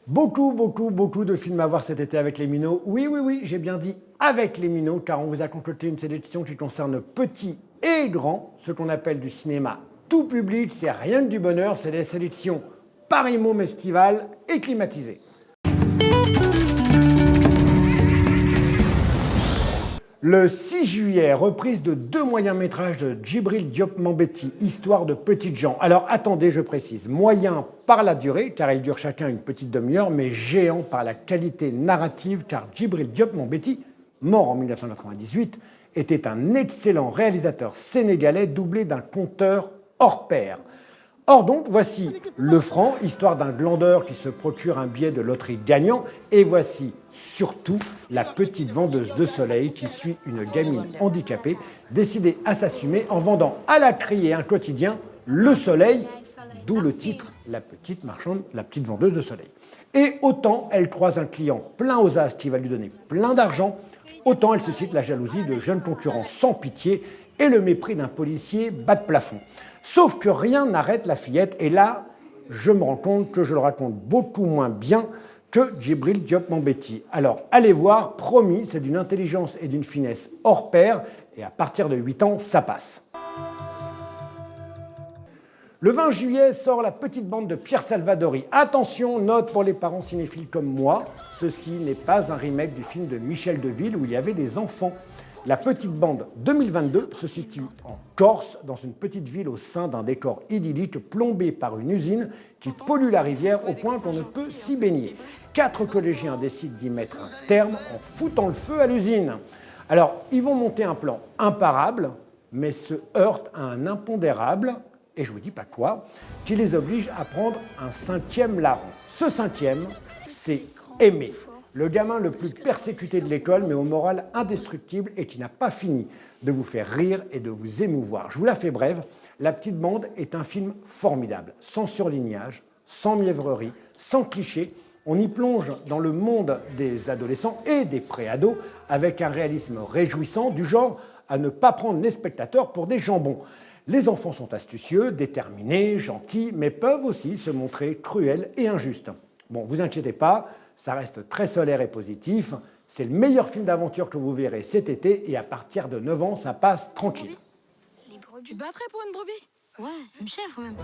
Beaucoup de films à voir cet été avec les minots. Oui, j'ai bien dit avec les minots, car on vous a concocté une sélection qui concerne petits et grands, ce qu'on appelle du cinéma tout public. C'est rien que du bonheur, c'est des sélections Paris Môme estivales et climatisées. Le 6 juillet, reprise de 2 moyens-métrages de Djibril Diop Mambéty, Histoire de petites gens. Alors attendez, je précise, moyen par la durée, car ils durent chacun une petite demi-heure, mais géant par la qualité narrative, car Djibril Diop Mambéty, mort en 1998, était un excellent réalisateur sénégalais doublé d'un conteur hors pair. Or donc, voici Le Franc, histoire d'un glandeur qui se procure un billet de loterie gagnant, et voici surtout La petite vendeuse de soleil qui suit une gamine handicapée décidée à s'assumer en vendant à la criée un quotidien, Le Soleil, d'où le titre La petite marchande, la petite vendeuse de soleil. Et autant elle croise un client plein aux as qui va lui donner plein d'argent, autant elle suscite la jalousie de jeunes concurrents sans pitié et le mépris d'un policier bas de plafond. Sauf que rien n'arrête la fillette, et là, je me rends compte que je le raconte beaucoup moins bien que Djibril Diop Mambéty. Alors, allez voir, promis, c'est d'une intelligence et d'une finesse hors pair, et à partir de 8 ans, ça passe. Le 20 juillet sort La petite bande de Pierre Salvadori. Attention, note pour les parents cinéphiles comme moi, ceci n'est pas un remake du film de Michel Deville où il y avait des enfants. La petite bande 2022 se situe en Corse, dans une petite ville au sein d'un décor idyllique plombé par une usine qui pollue la rivière au point qu'on ne peut s'y baigner. 4 collégiens décident d'y mettre un terme en foutant le feu à l'usine. Alors, ils vont monter un plan imparable, mais se heurtent à un impondérable, et je vous dis pas quoi, qui les oblige à prendre un 5e larron. Ce 5e, c'est Aimé. Le gamin le plus persécuté de l'école, mais au moral indestructible et qui n'a pas fini de vous faire rire et de vous émouvoir. Je vous la fais brève, La petite bande est un film formidable, sans surlignage, sans mièvrerie, sans clichés. On y plonge dans le monde des adolescents et des pré-ados avec un réalisme réjouissant, du genre à ne pas prendre les spectateurs pour des jambons. Les enfants sont astucieux, déterminés, gentils, mais peuvent aussi se montrer cruels et injustes. Bon, vous inquiétez pas, ça reste très solaire et positif. C'est le meilleur film d'aventure que vous verrez cet été et à partir de 9 ans, ça passe tranquille. Tu battrais pour une brebis? Ouais, une chèvre même.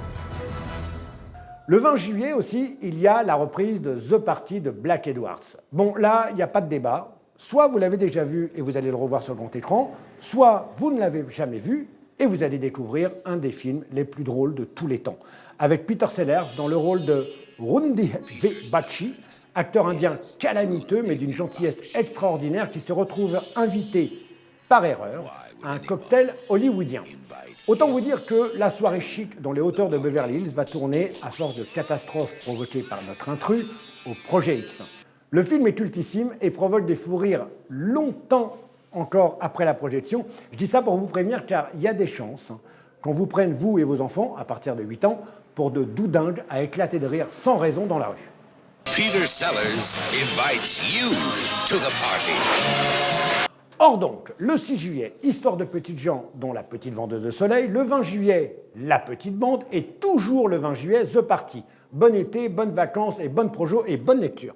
Le 20 juillet aussi, il y a la reprise de The Party de Black Edwards. Bon, là, il n'y a pas de débat. Soit vous l'avez déjà vu et vous allez le revoir sur le grand écran, soit vous ne l'avez jamais vu et vous allez découvrir un des films les plus drôles de tous les temps. Avec Peter Sellers dans le rôle de Rundi Bachi, acteur indien calamiteux mais d'une gentillesse extraordinaire qui se retrouve invité par erreur à un cocktail hollywoodien. Autant vous dire que la soirée chic dans les hauteurs de Beverly Hills va tourner, à force de catastrophes provoquées par notre intrus, au Projet X. Le film est cultissime et provoque des fous rires longtemps encore après la projection. Je dis ça pour vous prévenir car il y a des chances qu'on vous prenne, vous et vos enfants, à partir de 8 ans, pour de doudingues à éclater de rire sans raison dans la rue. Peter Sellers invites you to the party. Or donc, le 6 juillet, Histoire de petites gens, dont La petite vendeuse de soleil. Le 20 juillet, La petite bande. Et toujours le 20 juillet, The Party. Bon été, bonnes vacances et bonne projo et bonne lecture.